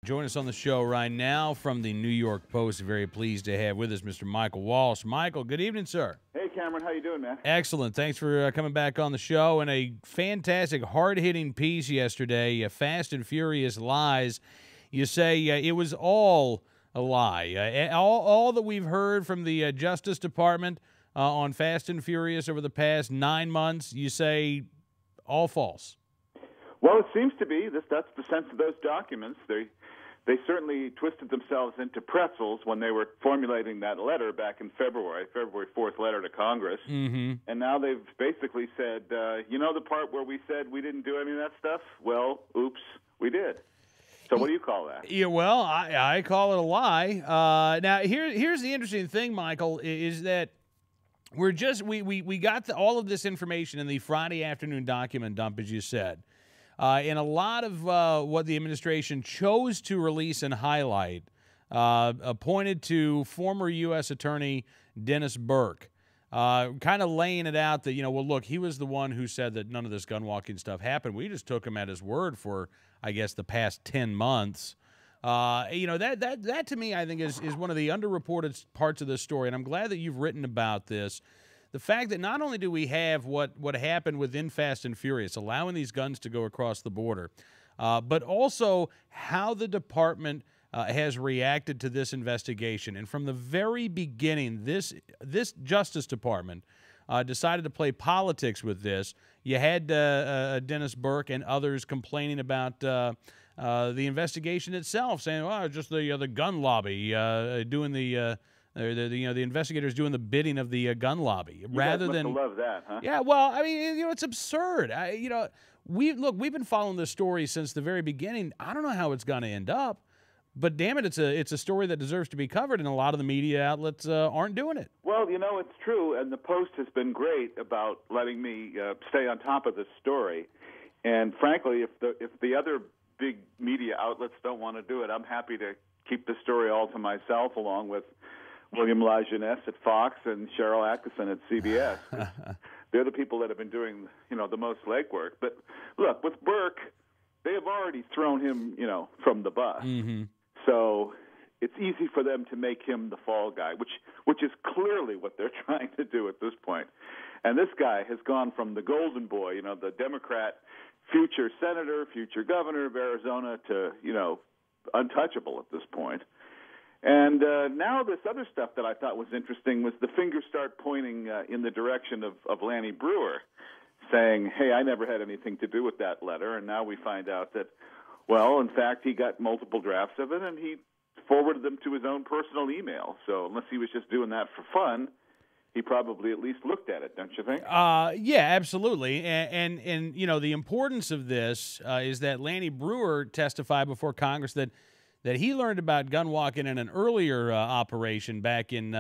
Join us on the show right now from the New York Post. Very pleased to have with us Mr. Michael Walsh. Michael, good evening, sir. Hey, Cameron. How you doing, man? Excellent. Thanks for coming back on the show. And a fantastic, hard-hitting piece yesterday, Fast and Furious Lies. You say it was all a lie. All that we've heard from the Justice Department on Fast and Furious over the past 9 months, you say all false. Well, it seems to be. That's the sense of those documents. They certainly twisted themselves into pretzels when they were formulating that letter back in February 4th letter to Congress. Mm-hmm. And now they've basically said, you know the part where we said we didn't do any of that stuff? Well, oops, we did. So what do you call that? Yeah, well, I call it a lie. Now, here's the interesting thing, Michael, is that we got all of this information in the Friday afternoon document dump, as you said. And a lot of what the administration chose to release and highlight pointed to former U.S. Attorney Dennis Burke, kind of laying it out that, well, look, he was the one who said that none of this gun walking stuff happened. We just took him at his word for, I guess, the past 10 months. That to me, I think, is one of the underreported parts of this story, and I'm glad that you've written about this. The fact that not only do we have what happened within Fast and Furious, allowing these guns to go across the border, but also how the department has reacted to this investigation. And from the very beginning, this Justice Department decided to play politics with this. You had Dennis Burke and others complaining about the investigation itself, saying, "Well, just the gun lobby doing the." The investigators doing the bidding of the gun lobby, rather than love that, huh? Yeah, well, I mean, it's absurd. We've been following this story since the very beginning. I don't know how it's going to end up, but damn it, it's a story that deserves to be covered, and a lot of the media outlets aren't doing it. Well, it's true, and the Post has been great about letting me stay on top of this story. And frankly, if the other big media outlets don't want to do it, I'm happy to keep the story all to myself, along with William Lajeunesse at Fox and Cheryl Atkinson at CBS. They're the people that have been doing, the most legwork. But look, with Burke, they have already thrown him, from the bus. Mm-hmm. So it's easy for them to make him the fall guy, which is clearly what they're trying to do at this point. And this guy has gone from the golden boy, the Democrat future senator, future governor of Arizona, to, untouchable at this point. And now this other stuff that I thought was interesting was the fingers start pointing in the direction of Lanny Breuer, saying, hey, I never had anything to do with that letter. And now we find out that, well, in fact, he got multiple drafts of it, and he forwarded them to his own personal email. So unless he was just doing that for fun, he probably at least looked at it, don't you think? Yeah, absolutely. And the importance of this is that Lanny Breuer testified before Congress that he learned about gun walking in an earlier operation back in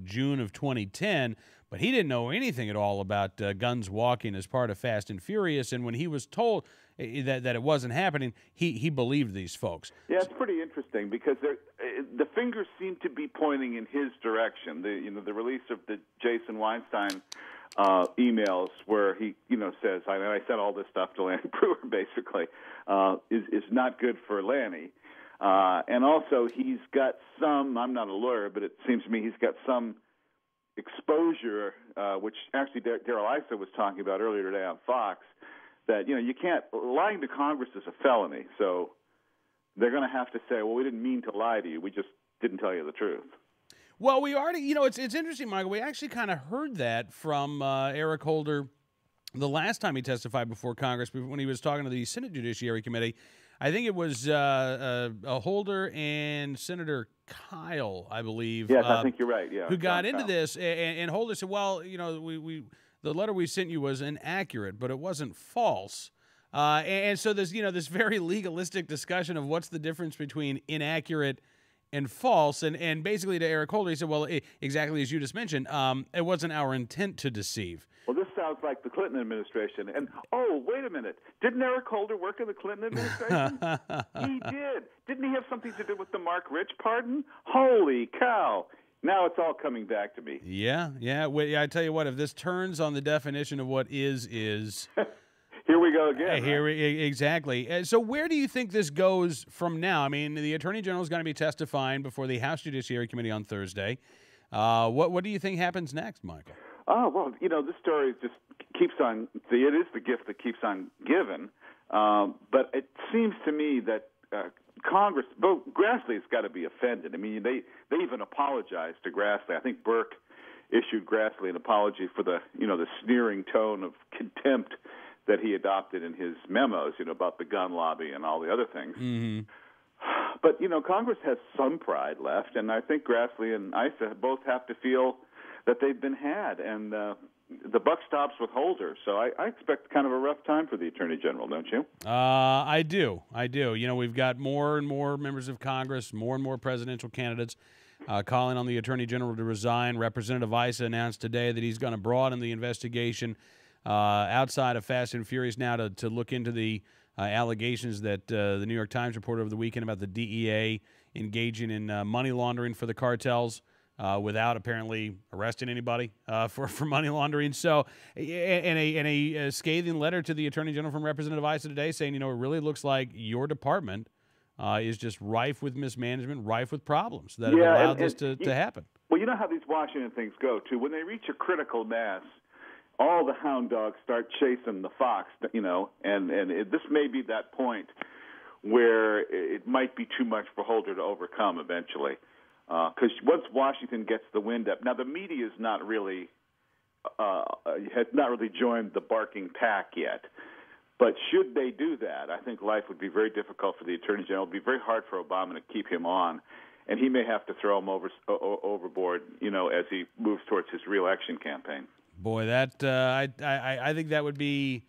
June of 2010, but he didn't know anything at all about guns walking as part of Fast and Furious. And when he was told that it wasn't happening, he believed these folks. Yeah, it's pretty interesting because the fingers seem to be pointing in his direction. The release of the Jason Weinstein emails where he says, I sent all this stuff to Lanny Breuer basically, is not good for Lanny. And also, he's got some, I'm not a lawyer, but it seems to me he's got some exposure, which actually Darrell Issa was talking about earlier today on Fox, that, you can't, lying to Congress is a felony. So they're going to have to say, well, we didn't mean to lie to you. We just didn't tell you the truth. Well, we already, it's interesting, Michael. We actually kind of heard that from Eric Holder the last time he testified before Congress when he was talking to the Senate Judiciary Committee. I think it was Holder and Senator Kyle, I believe. Yes, I think you're right. Yeah, who got into this, and Holder said, "Well, the letter we sent you was inaccurate, but it wasn't false." And so there's this very legalistic discussion of what's the difference between inaccurate and false, and basically to Eric Holder, he said, "Well, exactly as you just mentioned, it wasn't our intent to deceive." Well, this sounds like the Clinton administration. And, oh, wait a minute. Didn't Eric Holder work in the Clinton administration? He did. Didn't he have something to do with the Mark Rich pardon? Holy cow. Now it's all coming back to me. Yeah. Well, I tell you what, if this turns on the definition of what is... Here here we go again. Exactly. So where do you think this goes from now? I mean, the Attorney General is going to be testifying before the House Judiciary Committee on Thursday. What do you think happens next, Michael? Oh, well, this story just keeps on. It is the gift that keeps on giving. But it seems to me that Congress, Grassley's got to be offended. I mean, they even apologized to Grassley. I think Burke issued Grassley an apology for the sneering tone of contempt that he adopted in his memos, about the gun lobby and all the other things. Mm-hmm. But, Congress has some pride left, and I think Grassley and Issa both have to feel that they've been had, and the buck stops with Holder. So I expect kind of a rough time for the Attorney General, don't you? I do. We've got more and more members of Congress, more and more presidential candidates calling on the Attorney General to resign. Representative Issa announced today that he's going to broaden the investigation outside of Fast and Furious now to look into the allegations that the New York Times reported over the weekend about the DEA engaging in money laundering for the cartels without apparently arresting anybody for money laundering. So, in a scathing letter to the Attorney General from Representative Issa today saying, it really looks like your department is just rife with mismanagement, rife with problems that have allowed this to happen. Well, you know how these Washington things go, too. When they reach a critical mass, all the hound dogs start chasing the fox, and this may be that point where it might be too much for Holder to overcome eventually. Because once Washington gets the wind up, now the media is not really has not really joined the barking pack yet. But should they do that, I think life would be very difficult for the Attorney General. It would be very hard for Obama to keep him on, and he may have to throw him overboard, as he moves towards his reelection campaign. Boy, that I think that would be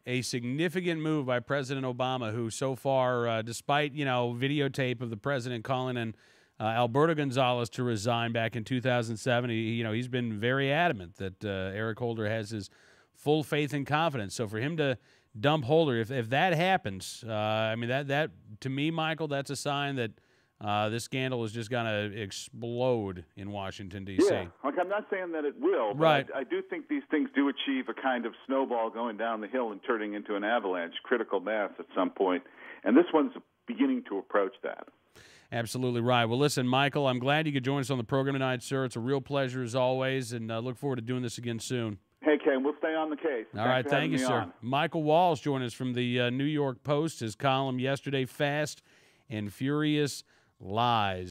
a significant move by President Obama, who so far, despite videotape of the president calling in Alberto Gonzales to resign back in 2007, he's been very adamant that Eric Holder has his full faith and confidence. So for him to dump Holder, if that happens, that to me, Michael, that's a sign that this scandal is just going to explode in Washington, D.C. Yeah, I'm not saying that it will, but right. I do think these things do achieve a kind of snowball going down the hill and turning into an avalanche, critical mass at some point, and this one's beginning to approach that. Absolutely right. Well, listen, Michael, I'm glad you could join us on the program tonight, sir. It's a real pleasure as always, and I look forward to doing this again soon. Hey, Ken, we'll stay on the case. All right, thank you, sir. Michael Walsh joined us from the New York Post. His column yesterday, Fast and Furious Lies.